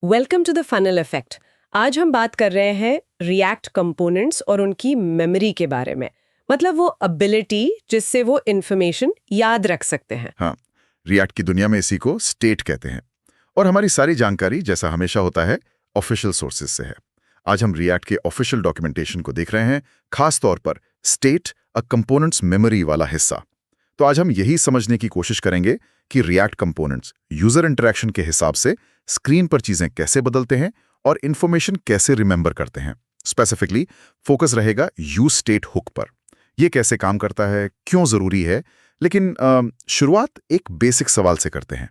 Welcome to the funnel effect. आज हम बात कर रहे हैं रिएक्ट कंपोनेंट्स और उनकी मेमोरी के बारे में। मतलब वो एबिलिटी जिससे वो इंफॉर्मेशन याद रख सकते हैं। हाँ, रिएक्ट की दुनिया में इसी को स्टेट कहते हैं। और हमारी सारी जानकारी जैसा हमेशा होता है ऑफिशियल सोर्सेज से है। आज हम रिएक्ट के ऑफिशियल डॉक्यूमेंटेशन को देख रहे हैं, खास तौर पर स्टेट अ कंपोनेंट्स मेमोरी वाला हिस्सा। तो आज हम यही समझने की कोशिश करेंगे कि रिएक्ट कंपोनेंट्स यूजर इंटरेक्शन के हिसाब से स्क्रीन पर चीजें कैसे बदलते हैं और इंफॉर्मेशन कैसे रिमेंबर करते हैं। स्पेसिफिकली फोकस रहेगा यूज स्टेट हुक पर। ये कैसे काम करता है, क्यों जरूरी है। लेकिन शुरुआत एक बेसिक सवाल से करते हैं।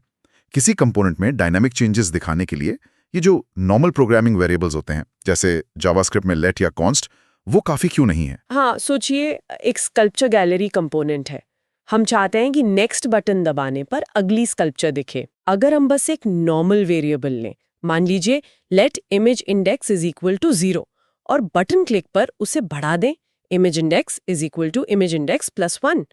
किसी कंपोनेंट में डायनामिक चेंजेस दिखाने के लिए ये जो नॉर्मल प्रोग्रामिंग वेरिएबल्स होते हैं, जैसे जावास्क्रिप्ट में लेट या कॉन्स्ट, वो काफी क्यों नहीं है? हाँ, सोचिए एक स्कल्पचर गैलरी कंपोनेंट है। हम चाहते हैं कि नेक्स्ट बटन दबाने पर अगली स्कल्पचर दिखे। अगर हम बस एक नॉर्मल वेरिएबल लें, मान लीजिए let image index is equal to 0 और बटन क्लिक पर उसे बढ़ा दें image index is equal to image index plus 1,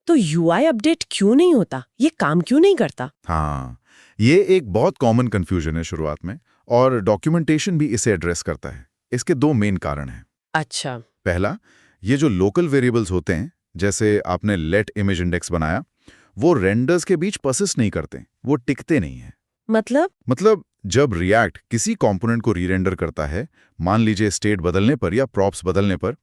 तो यूआई अपडेट क्यों नहीं होता? ये काम क्यों नहीं करता? हाँ, ये एक बहुत कॉमन कंफ्यूजन है शुरुआत में, और डॉक्यूमेंटेशन भी इसे एड्रेस करता है। इसके दो मेन कारण हैं। अच्छा। पहला, ये जो लोकल वेरिएबल्स होते हैं, जैसे आपने लेट इमेज इंडेक्स बनाया, वो रेंडर्स के बीच परसिस्ट नहीं करते, वो टिकते नहीं हैं। मतलब जब रिएक्ट किसी कंपोनेंट को रीरेंडर करता है, मान लीजिए स्टेट बदलने पर या प्रॉप्स बदलने पर,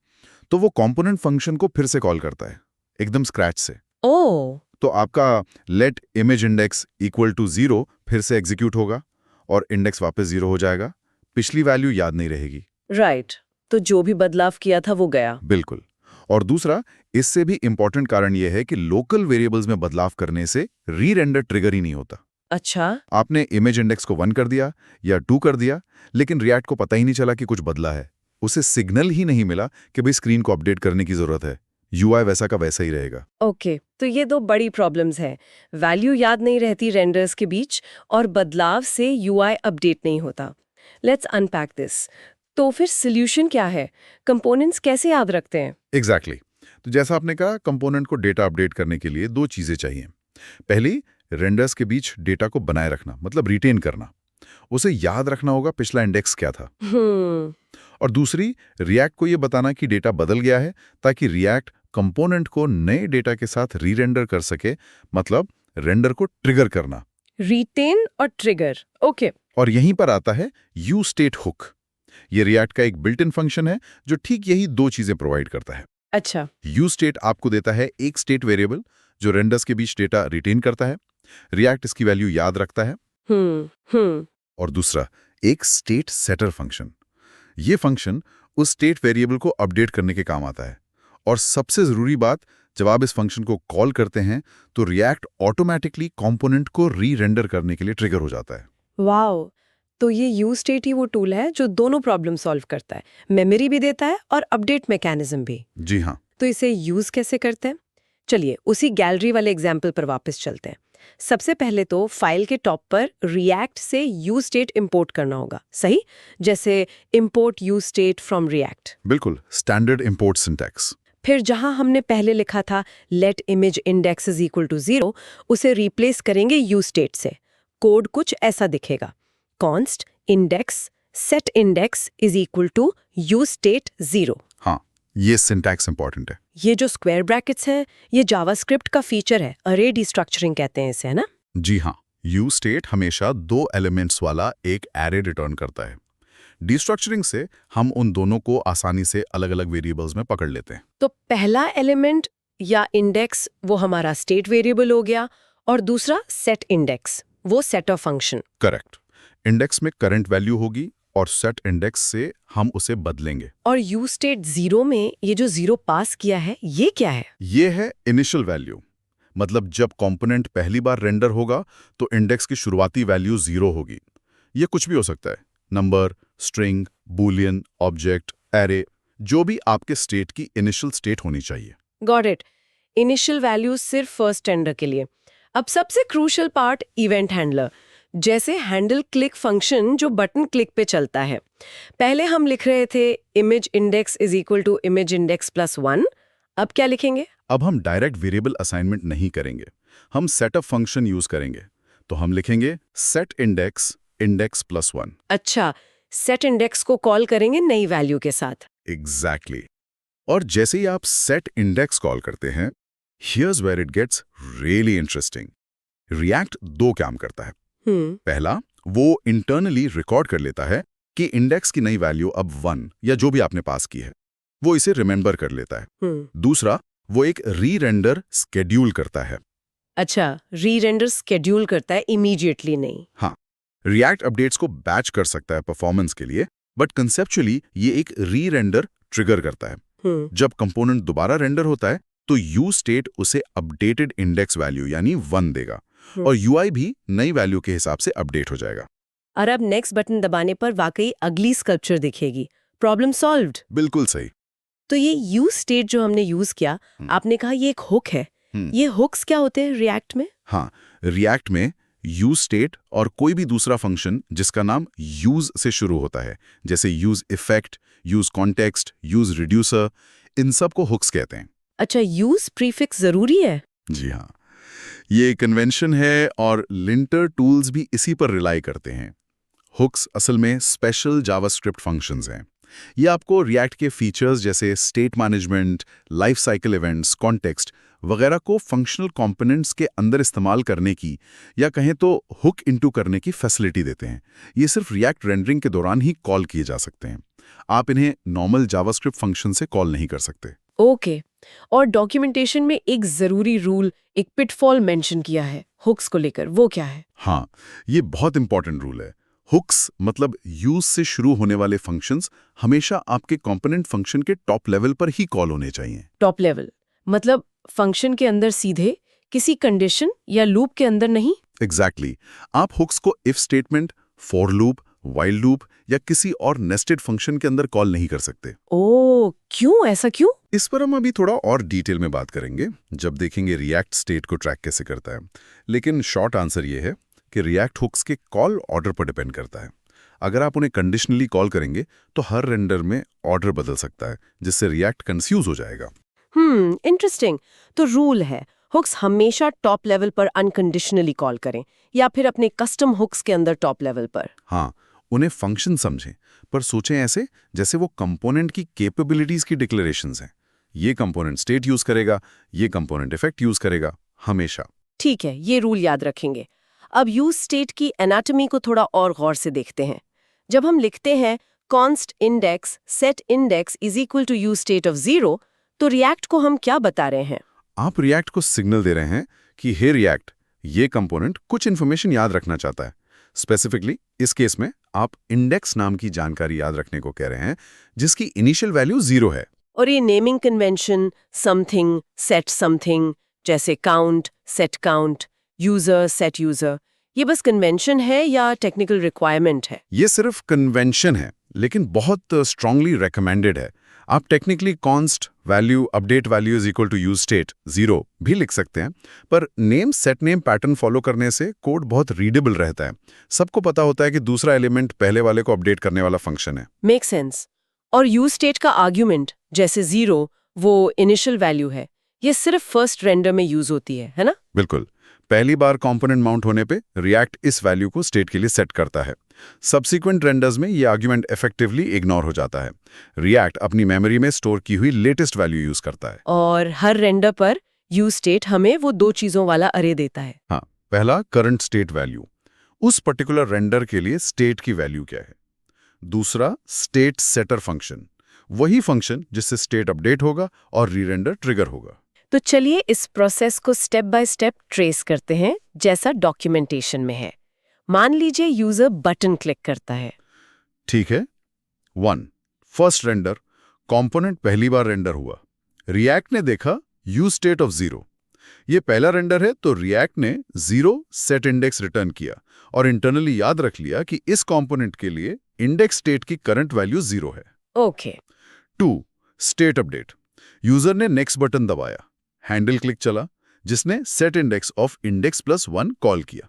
तो वो कंपोनेंट फंक्शन को फिर से कॉल करता है, एकदम स्क्रैच से। ओह। तो आपका let image index equal to 0 फिर से एग्जीक्यूट होगा और इंडेक्स वापस 0 हो जाएगा। पिछली वैल्यू याद नहीं रहेगी। राइट। तो जो भी बदलाव किया था वो गया। बिल्कुल। और दूसरा, इससे भी इंपॉर्टेंट कारण यह है कि लोकल वेरिएबल्स में बदलाव करने से री-रेंडर ट्रिगर ही नहीं होता। अच्छा। आपने इमेज इंडेक्स को 1 कर दिया या 2 कर दिया, लेकिन रिएक्ट को पता ही नहीं चला कि कुछ बदला है। उसे सिग्नल ही नहीं मिला कि भाई स्क्रीन को अपडेट करने की जरूरत है। यूआई वैसा का वैसा ही रहेगा। ओके, तो ये दो बड़ी प्रॉब्लम्स हैं। वैल्यू याद नहीं रहती रेंडर्स के बीच और बदलाव से यूआई अपडेट नहीं होता। Let's unpack this. तो फिर सॉल्यूशन क्या है? कंपोनेंट्स कैसे याद रखते हैं? एग्जैक्टली। तो जैसा आपने कहा, कंपोनेंट को डेटा अपडेट करने के लिए दो चीजें चाहिए। पहली, रेंडर्स के बीच डेटा को बनाए रखना, मतलब रिटेन करना। उसे याद रखना होगा पिछला इंडेक्स क्या था। और दूसरी, रिएक्ट को यह बताना कि डेटा बदल गया है, ताकि रिएक्ट कंपोनेंट को नए डेटा के साथ रीरेंडर कर सके, मतलब रेंडर को ट्रिगर करना। रिटेन और ट्रिगर, ओके। और यहीं पर आता है यू स्टेट हुक। ये रिएक्ट का एक बिल्ट इन फंक्शन है जो ठीक यही दो चीजें प्रोवाइड करता है। अच्छा। यू स्टेट आपको देता है एक स्टेट वेरिएबल जो रेंडर्स के बीच डेटा रिटेन करता है। रिएक्ट इसकी वैल्यू याद रखता है। हम्म। और दूसरा, एक स्टेट सेटर फंक्शन। ये फंक्शन उस स्टेट वेरिएबल को अपडेट करने के काम आता है। और सबसे जरूरी बात, जब आप इस फंक्शन को कॉल करते हैं तो रिएक्ट ऑटोमेटिकली कंपोनेंट को री रेंडर करने के लिए ट्रिगर हो जाता है। वाओ। तो ये यू स्टेट ही वो टूल है जो दोनों प्रॉब्लम सॉल्व करता है, मेमोरी भी देता है और अपडेट मैकेनिज्म भी। जी हाँ। तो इसे यूज कैसे करते हैं? चलिए उसी गैलरी वाले एग्जाम्पल पर वापस चलते हैं। सबसे पहले तो फाइल के टॉप पर रिएक्ट से यू स्टेट इंपोर्ट करना होगा, सही? जैसे import use state from React. बिल्कुल, स्टैंडर्ड इंपोर्ट सिंटैक्स। फिर जहां हमने पहले लिखा था let image index is equal to 0, उसे रिप्लेस करेंगे यू स्टेट से। कोड कुछ ऐसा दिखेगा, const index set index is equal to use state 0। हाँ, ये सिंटैक्स इंपॉर्टेंट है। ये जो स्क्वायर ब्रैकेट्स हैं, ये जावास्क्रिप्ट का फीचर है, अरे डिस्ट्रक्चरिंग कहते हैं इसे, है ना? जी हाँ, यू स्टेट हमेशा 2 एलिमेंट्स वाला एक एरे रिटर्न करता है। डिस्ट्रक्चरिंग से हम उन दोनों को आसानी से अलग-अलग वेरिएबल्स में पकड़ लेते हैं। तो पहला एलिमेंट या इंडेक्स वो हमारा स्टेट वेरिएबल हो गया, और दूसरा सेट इंडेक्स, वो सेटर फंक्शन। करेक्ट। इंडेक्स में करंट वैल्यू होगी और सेट इंडेक्स से हम उसे बदलेंगे। और यू स्टेट 0 में ये जो 0 पास किया है, ये क्या है? ये है इनिशियल वैल्यू। मतलब जब कंपोनेंट पहली बार रेंडर होगा तो इंडेक्स की शुरुआती वैल्यू 0 होगी। ये कुछ भी हो सकता है, number, string, boolean, object, array, जो भी आपके स्टेट की इनिशियल स्टेट होनी चाहिए। Got it. इनिशियल वैल्यू सिर्फ फर्स्ट रेंडर के लिए। अब सबसे क्रूशियल पार्ट, इवेंट हैंडलर, जैसे हैंडल क्लिक फंक्शन जो बटन क्लिक पे चलता है। पहले हम लिख रहे थे image index is equal to image index plus 1। अब क्या लिखेंगे? अब हम डायरेक्ट वेरिएबल असाइनमेंट नहीं करेंगे, हम सेटअप फंक्शन यूज करेंगे। तो हम लिखेंगे सेट इंडेक्स इंडेक्स प्लस 1। अच्छा, सेट इंडेक्स को कॉल करेंगे नई वैल्यू के साथ। एग्जैक्टली। और जैसे ही आप सेट इंडेक्स कॉल करते हैं, here's where it gets really interesting. React दो काम करता है। पहला, वो इंटरनली रिकॉर्ड कर लेता है कि इंडेक्स की नई वैल्यू अब 1 या जो भी आपने पास की है, वो इसे रिमेंबर कर लेता है। दूसरा, वो एक री-रेंडर स्केड्यूल करता है। अच्छा, री-रेंडर स्केड्यूल करता है, इमीडिएटली नहीं। हाँ, रिएक्ट अपडेट्स को बैच कर सकता है परफॉर्मेंस के लिए, बट कंसेप्चुअली ये एक री-रेंडर ट्रिगर करता है। जब कंपोनेंट दोबारा रेंडर होता है तो यू स्टेट उसे अपडेटेड इंडेक्स वैल्यू यानी 1 देगा और यूआई भी नई वैल्यू के हिसाब से अपडेट हो जाएगा। और अब नेक्स्ट बटन दबाने पर वाकई अगली स्कल्पचर दिखेगी। Problem solved. बिल्कुल सही। तो ये यूज स्टेट जो हमने यूज किया, आपने कहा ये एक हुक है। ये हुक्स क्या होते हैं रिएक्ट में? हाँ, रिएक्ट में यूज स्टेट और कोई भी दूसरा फंक्शन जिसका नाम यूज से शुरू होता है, जैसे use effect, use context, use reducer, इन सब को हुक्स कहते हैं। अच्छा, यूज प्रीफिक्स जरूरी है? जी हाँ, ये कन्वेंशन है और लिंटर टूल्स भी इसी पर रिलाई करते हैं। हुक्स असल में स्पेशल जावास्क्रिप्ट फंक्शंस हैं। ये आपको रिएक्ट के फीचर्स जैसे state management, life cycle events, context वगैरह को फंक्शनल कंपोनेंट्स के अंदर इस्तेमाल करने की या कहें तो हुक इनटू करने की फैसिलिटी देते हैं। ये सिर्फ रिएक्ट रेंडरिंग के दौरान ही कॉल किए जा सकते हैं। आप इन्हें नॉर्मल जावास्क्रिप्ट फंक्शन से कॉल नहीं कर सकते। ओके। और डॉक्यूमेंटेशन में एक जरूरी रूल, एक पिटफॉल मेंशन किया है हुक्स को लेकर, वो क्या है? हाँ, ये बहुत इंपॉर्टेंट रूल है। हुक्स मतलब यूज से शुरू होने वाले फंक्शंस हमेशा आपके कंपोनेंट फंक्शन के टॉप लेवल पर ही कॉल होने चाहिए। टॉप लेवल मतलब फंक्शन के अंदर सीधे, किसी कंडीशन या लूप के अंदर नहीं? एग्जैक्टली। आप हुक्स को if statement, for loop, while loop या किसी और नेस्टेड फंक्शन के अंदर कॉल नहीं कर सकते। ओह, क्यों? ऐसा क्यों? इस पर हम अभी थोड़ा और डिटेल में बात करेंगे जब देखेंगे रिएक्ट स्टेट को ट्रैक कैसे करता है। लेकिन शॉर्ट आंसर ये है कि रिएक्ट हुक्स के कॉल ऑर्डर पर डिपेंड करता है। अगर आप उन्हें कंडीशनली कॉल करेंगे तो हर रेंडर में ऑर्डर बदल सकता है, जिससे रिएक्ट कंफ्यूज हो जाएगा। इंटरेस्टिंग। तो रूल है, हुक्स हमेशा टॉप लेवल पर अनकंडीशनली कॉल करें या फिर अपने कस्टम हुक्स के अंदर टॉप लेवल पर? हाँ, उन्हें फंक्शन समझें, पर सोचें ऐसे जैसे वो कंपोनेंट की कैपेबिलिटीज की डिक्लेरेशंस हैं। ये कंपोनेंट स्टेट यूज करेगा, ये कंपोनेंट इफेक्ट यूज करेगा, हमेशा। ठीक है, ये रूल याद रखेंगे। अब यूज स्टेट की एनाटॉमी को थोड़ा और गौर से देखते हैं। जब हम लिखते हैं const index set index is equal to use state of 0, तो रिएक्ट को हम क्या बता रहे हैं? आप रिएक्ट को सिग्नल दे रहे हैं कि हे रिएक्ट, ये कंपोनेंट कुछ इन्फॉर्मेशन याद रखना चाहता है। स्पेसिफिकली इस केस में आप इंडेक्स नाम की जानकारी याद रखने को कह रहे हैं, जिसकी इनिशियल वैल्यू 0 है। और ये naming convention something set something, जैसे count set count, user set user, ये बस कन्वेंशन है या टेक्निकल रिक्वायरमेंट है? ये सिर्फ कन्वेंशन है, लेकिन बहुत स्ट्रांगली रेकमेंडेड है। आप technically const value update value is equal to use state 0 भी लिख सकते हैं, पर name set name pattern follow करने से कोड बहुत रीडेबल रहता है। सबको पता होता है कि दूसरा एलिमेंट पहले वाले को अपडेट करने वाला फंक्शन है। Make sense. और यूज स्टेट का आर्ग्यूमेंट जैसे 0 वो इनिशियल वैल्यू है, ये सिर्फ फर्स्ट रेंडर में यूज होती है ना? बिल्कुल। पहली बार कंपोनेंट माउंट होने पे रिएक्ट इस वैल्यू को स्टेट के लिए सेट करता है। सब्सिक्वेंट रेंडर्स में ये आर्गुमेंट इफेक्टिवली इग्नोर हो जाता है। रिएक्ट अपनी मेमोरी में स्टोर की हुई लेटेस्ट वैल्यू यूज करता है। और हर रेंडर पर यूज स्टेट हमें वो 2 चीजों वाला अरे देता है। हाँ, पहला करंट स्टेट वैल्यू, उस पर्टिकुलर रेंडर के लिए स्टेट की वैल्यू क्या है। दूसरा स्टेट सेटर फंक्शन, वही फंक्शन जिससे स्टेट अपडेट होगा और रीरेंडर ट्रिगर होगा। तो चलिए इस प्रोसेस को स्टेप बाय स्टेप ट्रेस करते हैं जैसा डॉक्यूमेंटेशन में है। मान लीजिए यूजर बटन क्लिक करता है। ठीक है। 1 फर्स्ट रेंडर, कंपोनेंट पहली बार रेंडर हुआ, रिएक्ट ने देखा यूज स्टेट ऑफ 0। ये पहला रेंडर है तो रिएक्ट ने 0 सेट इंडेक्स रिटर्न किया और इंटरनली याद रख लिया कि इस कंपोनेंट के लिए इंडेक्स स्टेट की करंट वैल्यू 0 है। ओके। 2 स्टेट अपडेट, यूजर ने नेक्स्ट बटन दबाया, हैंडल क्लिक चला जिसने set index of index plus 1 call किया।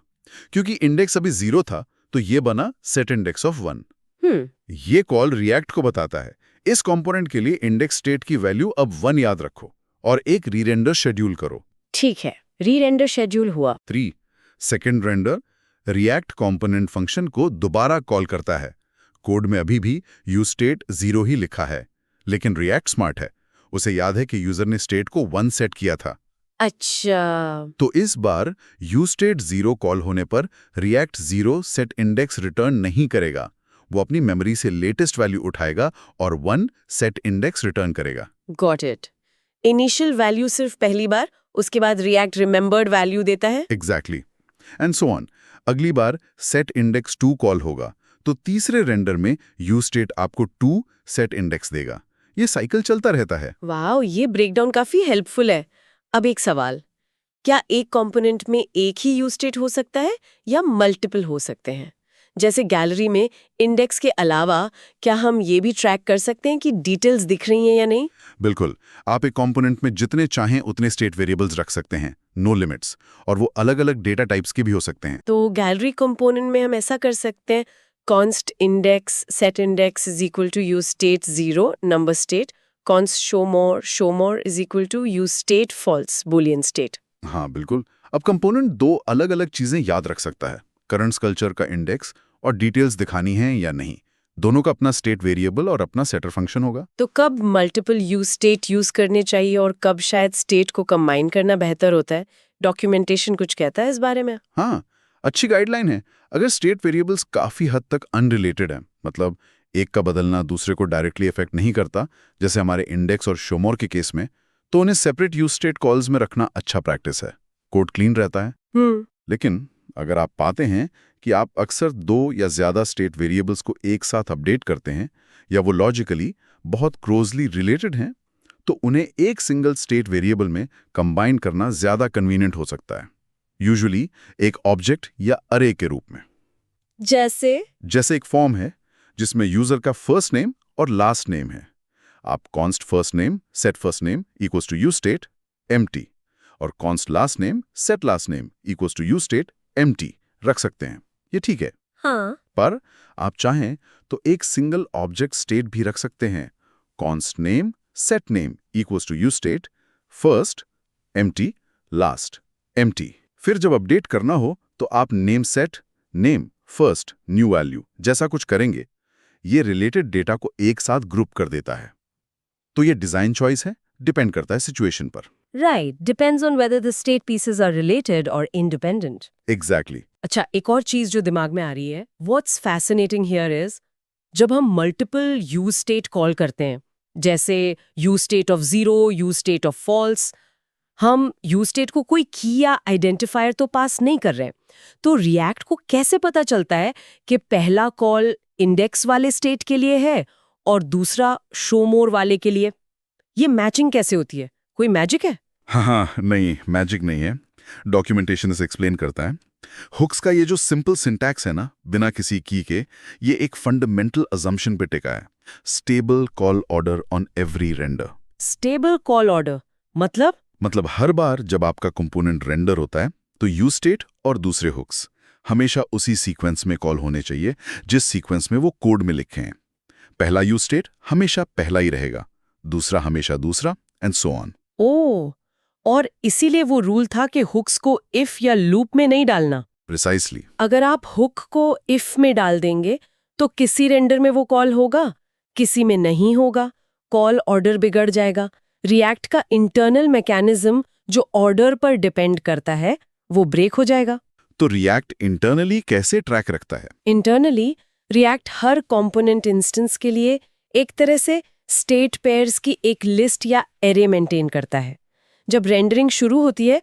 क्योंकि इंडेक्स अभी 0 था तो ये बना सेट इंडेक्स ऑफ 1। ये कॉल रिएक्ट को बताता है इस कंपोनेंट के लिए इंडेक्स स्टेट की वैल्यू अब 1 याद रखो और एक रीरेंडर शेड्यूल करो। ठीक है, री रेंडर शेड्यूल हुआ। 3 second render, react component function को दोबारा कॉल करता है। कोड में अभी भी यूज स्टेट 0 ही लिखा है, लेकिन रिएक्ट स्मार्ट है। उसे याद है कि यूजर ने स्टेट को 1 सेट किया था। अच्छा, तो इस बार यूज स्टेट 0 कॉल होने पर रिएक्ट 0 सेट इंडेक्स रिटर्न नहीं करेगा। वो अपनी मेमोरी से लेटेस्ट वैल्यू उठाएगा और 1 सेट इंडेक्स रिटर्न करेगा। Got it. इनिशियल वैल्यू सिर्फ पहली बार, उसके बाद रिएक्ट रिमेंबर्ड वैल्यू देता है। Exactly and so on. अगली बार सेट इंडेक्स 2 कॉल होगा तो तीसरे रेंडर में यूज स्टेट आपको 2 सेट इंडेक्स देगा। ये साइकिल चलता रहता है। वाओ, ये ब्रेकडाउन काफी हेल्पफुल है। अब एक सवाल, क्या एक कंपोनेंट में एक ही यूज स्टेट हो सकता है या मल्टीपल हो सकते हैं? जैसे गैलरी में इंडेक्स के अलावा क्या हम ये भी ट्रैक कर सकते हैं कि डिटेल्स दिख रही हैं या नहीं? बिल्कुल, आप एक कंपोनेंट में जितने चाहें उतने स्टेट वेरिएबल्स रख सकते हैं, नो लिमिट्स, और वो अलग-अलग डेटा टाइप्स के भी हो सकते हैं। तो गैलरी कंपोनेंट में हम ऐसा कर सकते हैं, const index set index is equal to use state 0 number state, const show more is equal to use state false boolean state. हाँ बिल्कुल। अब कंपोनेंट 2 अलग-अलग चीजें याद रख सकता है, करंट कल्चर का इंडेक्स और डिटेल्स दिखानी है या नहीं। दोनों का अपना स्टेट वेरिएबल और अपना सेटर फंक्शन होगा। तो कब मल्टीपल यूज स्टेट यूज करने चाहिए और कब शायद स्टेट को कंबाइन करना बेहतर होता है? डॉक्यूमेंटेशन कुछ कहता है इस बारे में? हाँ, अच्छी गाइडलाइन है। अगर स्टेट वेरिएबल्स काफी हद तक अनरिलेटेड हैं, मतलब एक का बदलना दूसरे को डायरेक्टली इफेक्ट नहीं करता, जैसे हमारे इंडेक्स और शोमोर के केस में, तो उन्हें सेपरेट यूज स्टेट कॉल्स में रखना अच्छा प्रैक्टिस है। कोड क्लीन रहता है। लेकिन अगर आप पाते हैं कि आप अक्सर 2 या ज्यादा स्टेट वेरिएबल्स को एक साथ अपडेट करते हैं या वो लॉजिकली बहुत क्लोजली रिलेटेड हैं, तो उन्हें एक सिंगल स्टेट वेरिएबल में कंबाइन करना ज्यादा कन्वीनियंट हो सकता है, यूजुअली एक ऑब्जेक्ट या अरे के रूप में। जैसे एक फॉर्म है जिसमें यूजर का फर्स्ट नेम और लास्ट नेम है। आप const first name set first name equals to use state empty और const last name set last name equals to use state empty रख सकते हैं। ये ठीक है। हाँ, पर आप चाहें तो एक सिंगल ऑब्जेक्ट स्टेट भी रख सकते हैं। Const name set name equals to use state first empty last empty. फिर जब अपडेट करना हो तो आप name set name first new value जैसा कुछ करेंगे। ये रिलेटेड डेटा को एक साथ ग्रुप कर देता है। तो ये डिजाइन चॉइस है, डिपेंड करता है सिचुएशन पर। right, depends on whether the state pieces are related or independent. Exactly. अच्छा, एक और चीज जो दिमाग में आ रही है, what's fascinating here is, जब हम मल्टीपल यूज स्टेट कॉल करते हैं, जैसे use state of 0, use state of false, हम यूज स्टेट को कोई की या आइडेंटिफायर तो पास नहीं कर रहे हैं। तो रिएक्ट को कैसे पता चलता है कि पहला कॉल इंडेक्स वाले स्टेट के लिए है और दूसरा शो मोर वाले के लिए? ये मैचिंग कैसे होती है? कोई मैजिक है? हाँ, नहीं, मैजिक नहीं है। डॉक्यूमेंटेशन इसे एक्सप्लेन करता है। हुक्स का ये जो सिंपल सिंटैक्स है ना, बिना किसी की के, ये एक फंडामेंटल अजम्पशन पे टिका है। Stable call order on every render. Stable call order मतलब हर बार जब आपका कंपोनेंट रेंडर होता है तो यूज स्टेट और दूसरे हुक्स हमेशा उसी सीक्वेंस में कॉल होने चाहिए जिस सीक्वेंस में वो कोड में लिखे हैं। पहला यूज स्टेट हमेशा पहला ही रहेगा, दूसरा हमेशा दूसरा, एंड सो ऑन। ओह, और इसीलिए वो रूल था कि हुक्स को इफ या लूप में नहीं डालना। प्रिसाइसली। अगर आप हुक को इफ में डाल देंगे तो किसी रेंडर में वो कॉल होगा, किसी में नहीं होगा, कॉल ऑर्डर बिगड़ जाएगा। रिएक्ट का इंटरनल मैकेनिज्म जो ऑर्डर पर डिपेंड करता है वो ब्रेक हो जाएगा। तो रिएक्ट इंटरनली कैसे ट्रैक रखता है? इंटरनली रिएक्ट हर कंपोनेंट इंस्टेंस के लिए एक तरह से स्टेट पेयर्स की एक लिस्ट या एरे मेंटेन करता है। जब रेंडरिंग शुरू होती है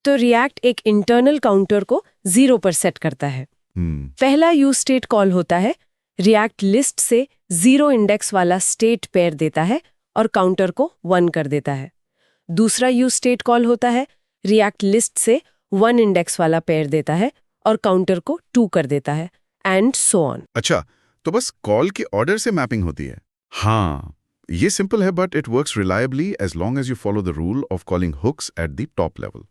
तो रिएक्ट एक इंटरनल काउंटर को 0 पर सेट करता है। पहला यूज स्टेट कॉल होता है, रिएक्ट लिस्ट से 0 इंडेक्स वाला स्टेट पेयर देता है और काउंटर को 1 कर देता है। दूसरा यूज स्टेट कॉल होता है, रिएक्ट लिस्ट से 1 इंडेक्स वाला पेयर देता है और काउंटर को 2 कर देता है, एंड सो ऑन। अच्छा, तो बस कॉल के ऑर्डर से मैपिंग होती है। हाँ, ये सिंपल है, but it works reliably as long as you follow the rule of calling hooks at the top level.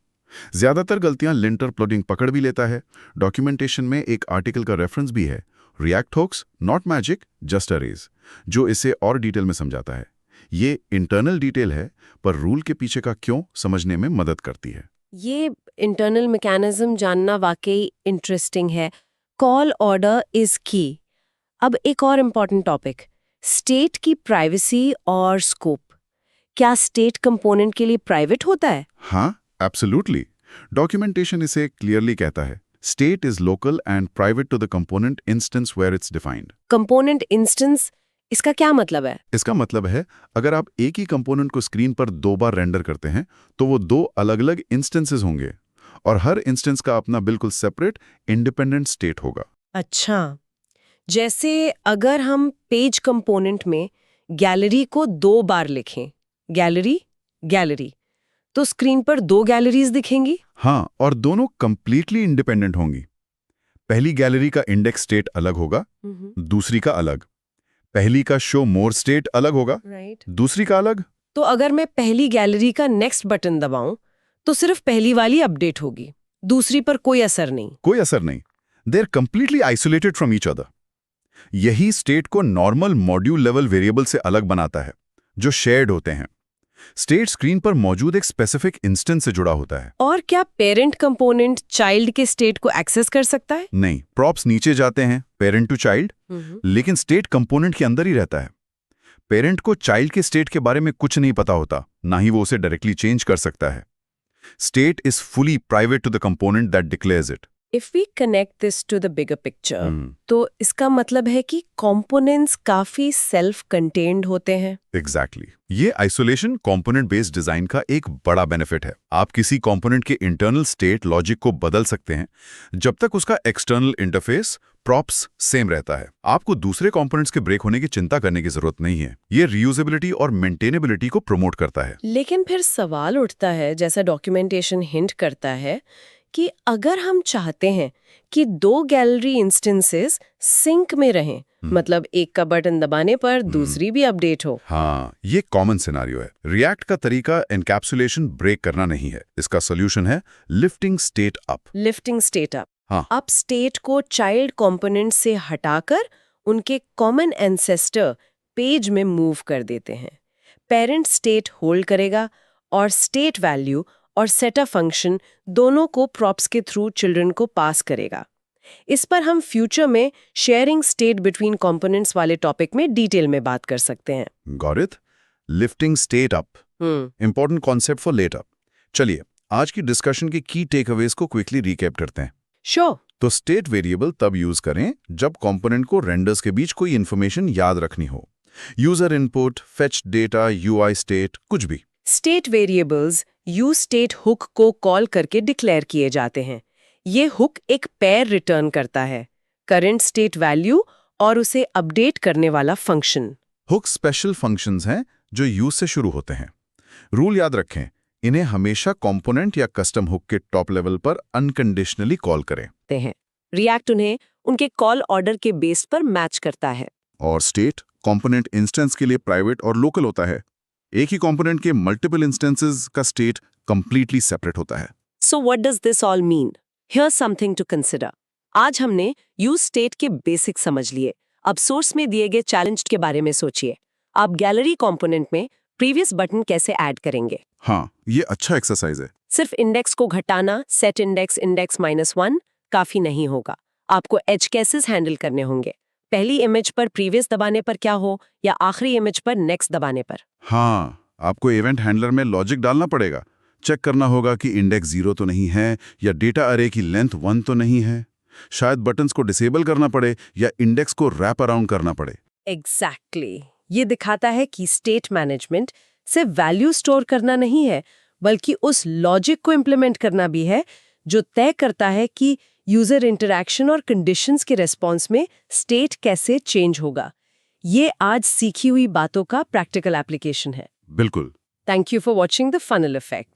ज्यादातर गलतियां लिंटर प्लॉटिंग पकड़ भी लेता है। डॉक्यूमेंटेशन में एक आर्टिकल का रेफरेंस भी है, React hooks not magic just arrays, जो इसे और डिटेल में समझाता है। ये इंटरनल डिटेल है, पर रूल के पीछे का क्यों समझने में मदद करती है। ये इंटरनल मैकेनिज्म जानना वाकई इंटरेस्टिंग है। कॉल ऑर्डर इज की। अब एक और इम्पॉर्टेंट टॉपिक, स्टेट की प्राइवेसी और स्कोप। क्या स्टेट कंपोनेंट के लिए प्राइवेट होता है? हाँ, एब्सोल्युटली। डॉक्यूमेंटेशन इसे क्लियरली कहता है। State is local and private to the component instance where it's defined. Component instance, इसका क्या मतलब है? इसका मतलब है अगर आप एक ही कंपोनेंट को स्क्रीन पर 2 बार रेंडर करते हैं तो वो 2 अलग-अलग इंस्टेंसेस होंगे और हर इंस्टेंस का अपना बिल्कुल सेपरेट इंडिपेंडेंट स्टेट होगा। अच्छा, जैसे अगर हम पेज कंपोनेंट में गैलरी को 2 बार लिखें, गैलरी गैलरी, तो स्क्रीन पर 2 गैलरीज दिखेंगी? हाँ, और दोनों कंप्लीटली इंडिपेंडेंट होंगी। पहली गैलरी का इंडेक्स स्टेट अलग होगा, दूसरी का अलग। पहली का शो मोर स्टेट अलग होगा, राइट। दूसरी का अलग। तो अगर मैं पहली गैलरी का नेक्स्ट बटन दबाऊं तो सिर्फ पहली वाली अपडेट होगी, दूसरी पर कोई असर नहीं। कोई असर नहीं। They are completely isolated from each other. यही स्टेट को नॉर्मल मॉड्यूल लेवल वेरिएबल से अलग बनाता है, जो शेयर्ड होते हैं। स्टेट स्क्रीन पर मौजूद एक स्पेसिफिक इंस्टेंस से जुड़ा होता है। और क्या पेरेंट कंपोनेंट चाइल्ड के स्टेट को एक्सेस कर सकता है? नहीं, प्रॉप्स नीचे जाते हैं पेरेंट टू चाइल्ड, लेकिन स्टेट कंपोनेंट के अंदर ही रहता है। पेरेंट को चाइल्ड के स्टेट के बारे में कुछ नहीं पता होता, ना ही वो उसे डायरेक्टली चेंज कर सकता है। State is fully private to the component that declares it. If we connect this to the bigger picture, तो इसका मतलब है कि कंपोनेंट्स काफी सेल्फ कंटेन्ड होते हैं। एग्जैक्टली। ये आइसोलेशन कंपोनेंट बेस्ड डिजाइन का एक बड़ा बेनिफिट है। आप किसी कंपोनेंट के इंटरनल स्टेट लॉजिक को बदल सकते हैं जब तक उसका एक्सटर्नल इंटरफेस प्रॉप्स सेम रहता है। आपको दूसरे कंपोनेंट्स के ब्रेक होने की चिंता करने की जरूरत नहीं है। ये रीयूजेबिलिटी और मेंटेनेबिलिटी को प्रमोट करता है। लेकिन फिर सवाल उठता है, जैसा डॉक्यूमेंटेशन हिंट करता है, कि अगर हम चाहते हैं कि 2 गैलरी इंस्टेंसेस सिंक में रहें, मतलब एक का बटन दबाने पर दूसरी भी अपडेट हो। हाँ, ये कॉमन सिनेरियो है। रिएक्ट का तरीका एनकैप्सुलेशन ब्रेक करना नहीं है। इसका सोल्यूशन है lifting state up. Lifting state up. हाँ। आप स्टेट को चाइल्ड कंपोनेंट से हटाकर उनके कॉमन एंसेस्टर पेज में मूव कर देते हैं। पेरेंट स्टेट होल्ड करेगा और स्टेट वैल्यू और सेटअप फंक्शन दोनों को प्रॉप्स के थ्रू चिल्ड्रन को पास करेगा। इस पर हम फ्यूचर में शेयरिंग स्टेट बिटवीन कंपोनेंट्स वाले टॉपिक में डिटेल में बात कर सकते हैं। Got it? Lifting state up, important concept for let up. चलिए, आज की डिस्कशन के की टेकअवेज को क्विकली रिकैप करते हैं। श्योर। तो स्टेट वेरिएबल तब यूज करें जब कंपोनेंट को रेंडर्स के बीच कोई इन्फॉर्मेशन याद रखनी हो। User input, fetch data, UI state, कुछ भी। State variables use state hook को कॉल करके डिक्लेयर किए जाते हैं। ये हुक एक पेयर रिटर्न करता है, करंट स्टेट वैल्यू और उसे अपडेट करने वाला फंक्शन। हुक स्पेशल फंक्शंस हैं जो यूज से शुरू होते हैं। रूल याद रखें, इन्हें हमेशा कंपोनेंट या कस्टम हुक के टॉप लेवल पर अनकंडीशनली कॉल करें। रिएक्ट उन्हें उनके कॉल ऑर्डर के बेस पर मैच करता है। और स्टेट कंपोनेंट इंस्टेंस के लिए प्राइवेट और लोकल होता है। एक ही कंपोनेंट के मल्टीपल इंस्टेंसेस का स्टेट कंप्लीटली सेपरेट होता है। So what does this all mean? Here's something to consider. आज हमने यूज स्टेट के बेसिक समझ लिए। अब सोर्स में दिए गए चैलेंज के बारे में सोचिए। आप गैलरी कंपोनेंट में प्रीवियस बटन कैसे ऐड करेंगे? हाँ, ये अच्छा एक्सरसाइज है। सिर्फ इंडेक्स को घटाना, सेट इंडेक्स -1 काफी नहीं होगा। आपको एज केसेस हैंडल करने होंगे। पहली इमेज पर प्रीवियस दबाने पर क्या हो, या आखिरी इमेज पर नेक्स्ट दबाने पर। हाँ, आपको इवेंट हैंडलर में लॉजिक डालना पड़ेगा। चेक करना होगा कि इंडेक्स 0 तो नहीं है या डेटा अरे की लेंथ 1 तो नहीं है। शायद बटन्स को डिसेबल करना पड़े या इंडेक्स को रैप अराउंड करना पड़े। एग्जैक्टली। ये दिखाता है कि स्टेट मैनेजमेंट सिर्फ वैल्यू स्टोर करना नहीं है, बल्कि उस लॉजिक को इम्प्लीमेंट करना भी है जो तय करता है कि यूजर इंटरैक्शन और कंडीशंस के रेस्पॉन्स में स्टेट कैसे चेंज होगा। ये आज सीखी हुई बातों का प्रैक्टिकल एप्लीकेशन है। बिल्कुल। Thank you for watching the funnel effect.